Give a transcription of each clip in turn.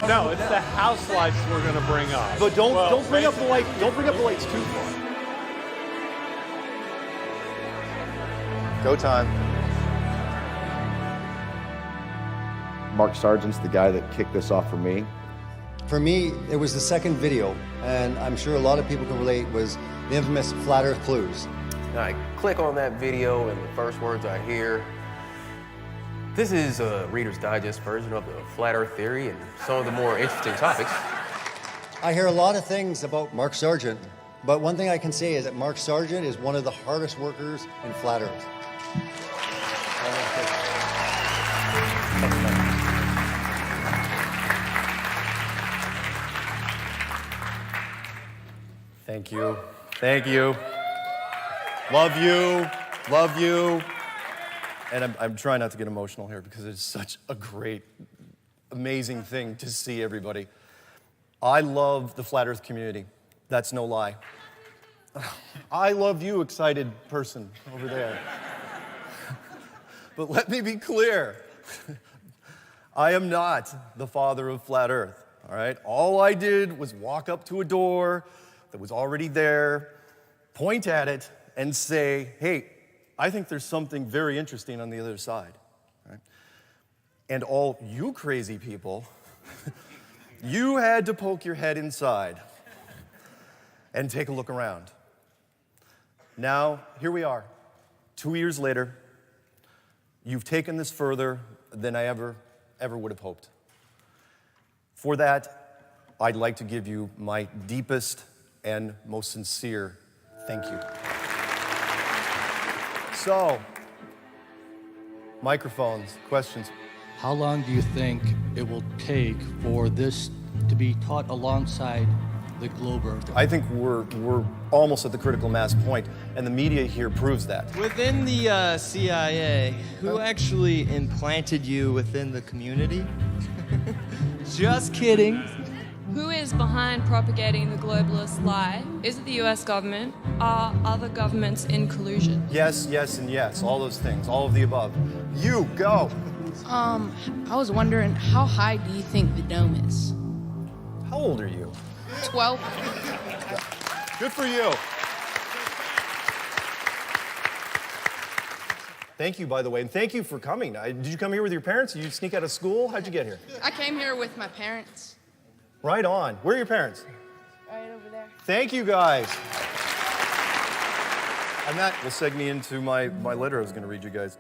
No, it's the house lights we're going to bring up. But don't bring up the light. Don't bring up the lights too far. Go time. Mark Sargent's the guy that kicked this off for me. For me, it was the second video, and I'm sure a lot of people can relate, was the infamous Flat Earth Clues. I click on that video, and the first words I hear, this is a Reader's Digest version of the Flat Earth Theory and some of the more interesting topics. I hear a lot of things about Mark Sargent, but one thing I can say is that Mark Sargent is one of the hardest workers in Flat Earth. Thank you. Thank you. Love you. Love you. And I'm trying not to get emotional here because it's such a great, amazing thing to see everybody. I love the Flat Earth community. That's no lie. I love you, excited person over there. But let me be clear. I am not the father of Flat Earth, all right? All I did was walk up to a door that was already there, point at it, and say, hey, I think there's something very interesting on the other side. Right? And all you crazy people, you had to poke your head inside and take a look around. Now, here we are, 2 years later. You've taken this further than I ever would have hoped. For that, I'd like to give you my deepest and most sincere thank you. So, microphones, questions. How long do you think it will take for this to be taught alongside the globe Earth? I think we're almost at the critical mass point, and the media here proves that. Within the CIA, who actually implanted you within the community? Just kidding. Who is behind propagating the globalist lie? Is it the US government? Are other governments in collusion? Yes, yes, and yes, all those things, all of the above. You, go. I was wondering, how high do you think the dome is? How old are you? 12. Good for you. Thank you, by the way, and thank you for coming. Did you come here with your parents? Did you sneak out of school? How'd you get here? I came here with my parents. Right on. Where are your parents? Right over there. Thank you, guys. And that will seg me into my letter I was going to read you guys.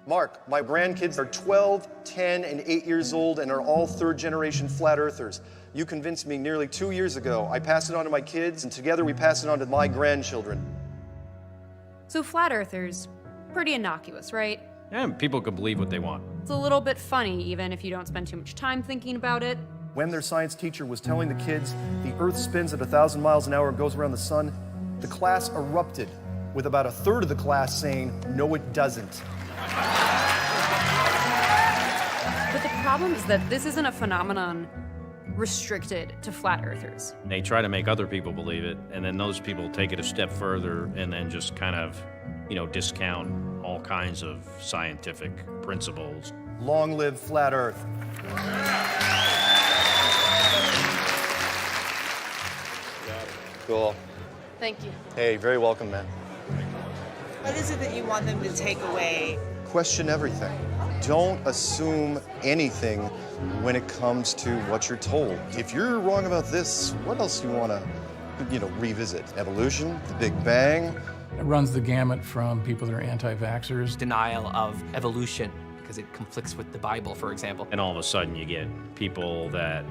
Mark, my grandkids are 12, 10, and 8 years old and are all third-generation flat earthers. You convinced me nearly 2 years ago. I passed it on to my kids, and together we pass it on to my grandchildren. So flat earthers, pretty innocuous, right? Yeah, people can believe what they want. It's a little bit funny, even if you don't spend too much time thinking about it. When their science teacher was telling the kids the Earth spins at 1,000 miles an hour and goes around the sun, the class erupted, with about a third of the class saying, no, it doesn't. But the problem is that this isn't a phenomenon restricted to flat earthers. They try to make other people believe it, and then those people take it a step further and then just kind of, discount all kinds of scientific principles. Long live flat Earth. Cool. Thank you. Hey, very welcome, man. What is it that you want them to take away? Question everything. Don't assume anything when it comes to what you're told. If you're wrong about this, what else do you want to, revisit? Evolution, the Big Bang? It runs the gamut from people that are anti-vaxxers. Denial of evolution, because it conflicts with the Bible, for example. And all of a sudden you get people that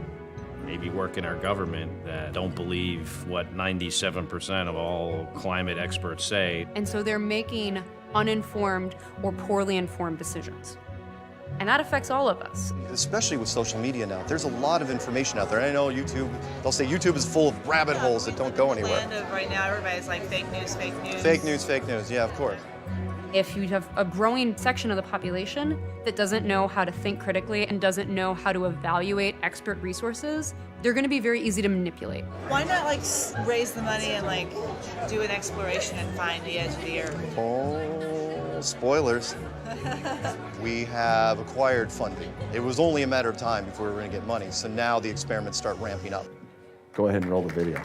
maybe work in our government that don't believe what 97% of all climate experts say. And so they're making uninformed or poorly informed decisions. And that affects all of us. Especially with social media now. There's a lot of information out there. I know YouTube, they'll say YouTube is full of rabbit holes that don't go anywhere. Right now, everybody's like fake news, fake news. Fake news, yeah, of course. If you have a growing section of the population that doesn't know how to think critically and doesn't know how to evaluate expert resources, they're going to be very easy to manipulate. Why not raise the money and do an exploration and find the edge of the earth? Oh. Well, spoilers. We have acquired funding. It was only a matter of time before we were going to get money, so now the experiments start ramping up. Go ahead and roll the video.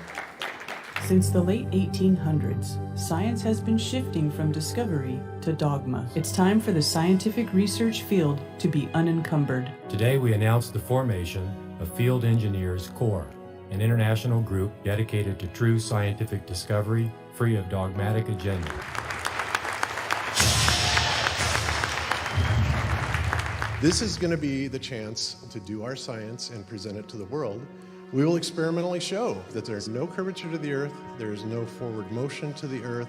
Since the late 1800s, science has been shifting from discovery to dogma. It's time for the scientific research field to be unencumbered. Today we announced the formation of Field Engineers Corps, an international group dedicated to true scientific discovery, free of dogmatic agenda. This is going to be the chance to do our science and present it to the world. We will experimentally show that there's no curvature to the Earth, there's no forward motion to the Earth,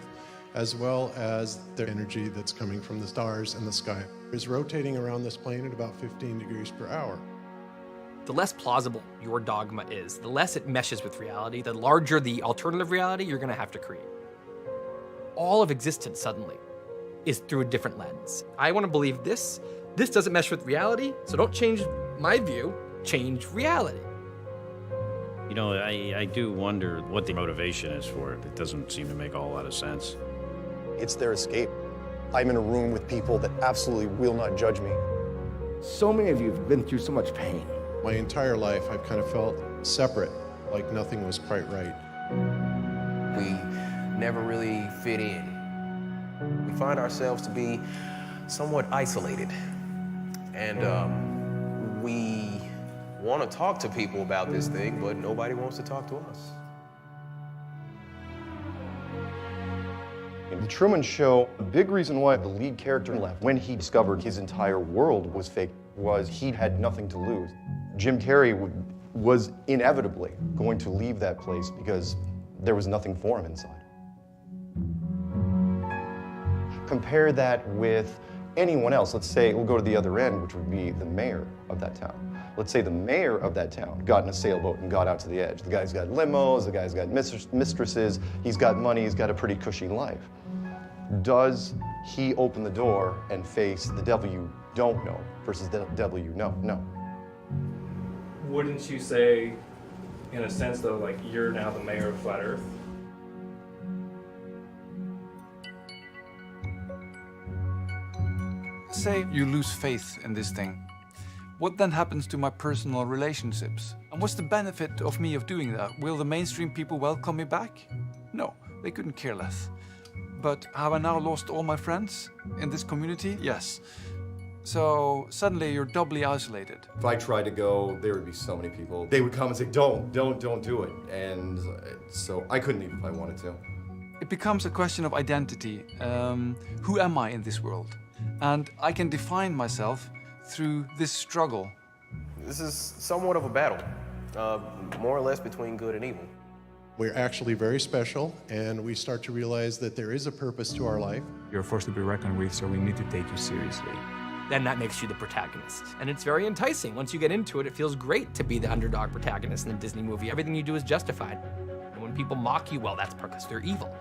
as well as the energy that's coming from the stars and the sky is rotating around this plane at about 15 degrees per hour. The less plausible your dogma is, the less it meshes with reality, the larger the alternative reality you're gonna have to create. All of existence suddenly is through a different lens. I wanna believe this doesn't mesh with reality, so don't change my view, change reality. You know, I do wonder what the motivation is for it. It doesn't seem to make a whole lot of sense. It's their escape. I'm in a room with people that absolutely will not judge me. So many of you have been through so much pain. My entire life, I've kind of felt separate, like nothing was quite right. We never really fit in. We find ourselves to be somewhat isolated. And we want to talk to people about this thing, but nobody wants to talk to us. In the Truman Show, the big reason why the lead character left when he discovered his entire world was fake was he had nothing to lose. Jim Carrey was inevitably going to leave that place because there was nothing for him inside. Compare that with anyone else. Let's say we'll go to the other end, which would be the mayor of that town. Let's say the mayor of that town got in a sailboat and got out to the edge. The guy's got limos, the guy's got mistresses, he's got money, he's got a pretty cushy life. Does he open the door and face the devil you don't know versus the devil you know? No. Wouldn't you say, in a sense though, like you're now the mayor of Flat Earth? Say you lose faith in this thing. What then happens to my personal relationships? And what's the benefit of me of doing that? Will the mainstream people welcome me back? No, they couldn't care less. But have I now lost all my friends in this community? Yes. So suddenly you're doubly isolated. If I tried to go, there would be so many people. They would come and say, don't do it. And so I couldn't leave if I wanted to. It becomes a question of identity. Who am I in this world? And I can define myself through this struggle. This is somewhat of a battle, more or less between good and evil. We're actually very special, and we start to realize that there is a purpose to our life. You're a force to be reckoned with, so we need to take you seriously. Then that makes you the protagonist. And it's very enticing. Once you get into it, it feels great to be the underdog protagonist in a Disney movie. Everything you do is justified. And when people mock you, well, that's because they're evil.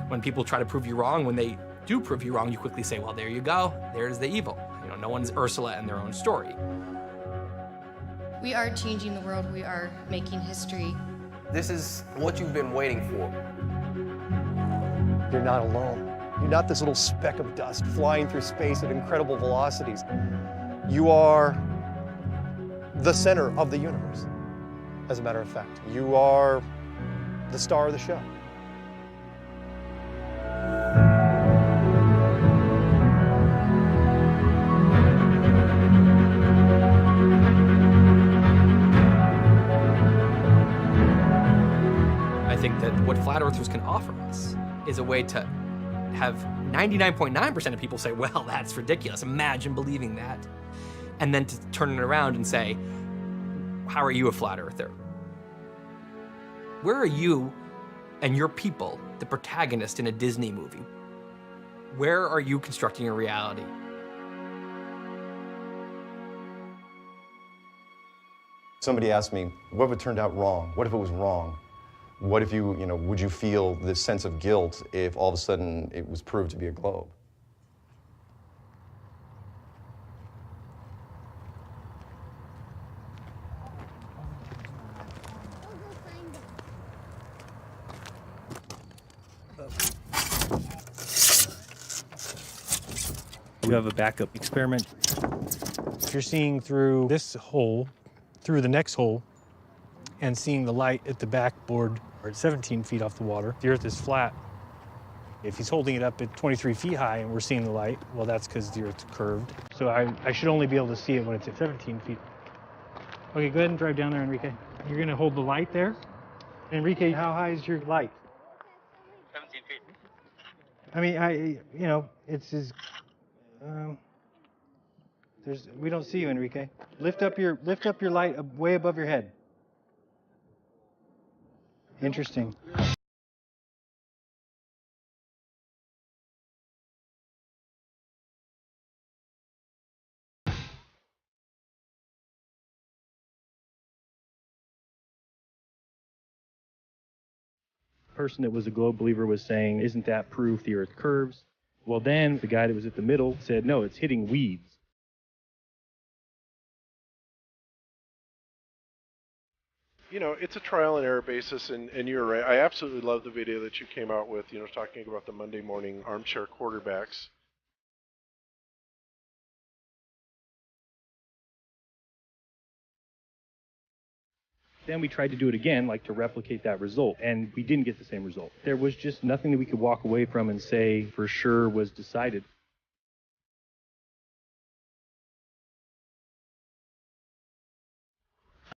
When people try to prove you wrong, when they do prove you wrong, you quickly say, well, there you go, there's the evil. You know, no one's Ursula in their own story. We are changing the world, we are making history. This is what you've been waiting for. You're not alone. You're not this little speck of dust flying through space at incredible velocities. You are the center of the universe, as a matter of fact. You are the star of the show. I think that what flat earthers can offer us is a way to have 99.9% of people say, well, that's ridiculous. Imagine believing that. And then to turn it around and say, how are you a flat earther? Where are you and your people the protagonist in a Disney movie? Where are you constructing a reality? Somebody asked me, what if it turned out wrong? What if it was wrong? What if would you feel this sense of guilt if all of a sudden it was proved to be a globe? We have a backup experiment. If you're seeing through this hole, through the next hole, and seeing the light at the backboard, or at 17 feet off the water, the Earth is flat. If he's holding it up at 23 feet high and we're seeing the light, well, that's because the Earth's curved. So I should only be able to see it when it's at 17 feet. Okay, go ahead and drive down there, Enrique. You're going to hold the light there. Enrique, how high is your light? 17 feet. I mean, it's as, we don't see you, Enrique. Lift up your light way above your head. Interesting. Person that was a globe believer was saying, isn't that proof the Earth curves? Well, then the guy that was at the middle said, no, it's hitting weeds. You know, it's a trial and error basis, and you're right. I absolutely love the video that you came out with, talking about the Monday morning armchair quarterbacks. Then we tried to do it again, like to replicate that result, and we didn't get the same result. There was just nothing that we could walk away from and say for sure was decided.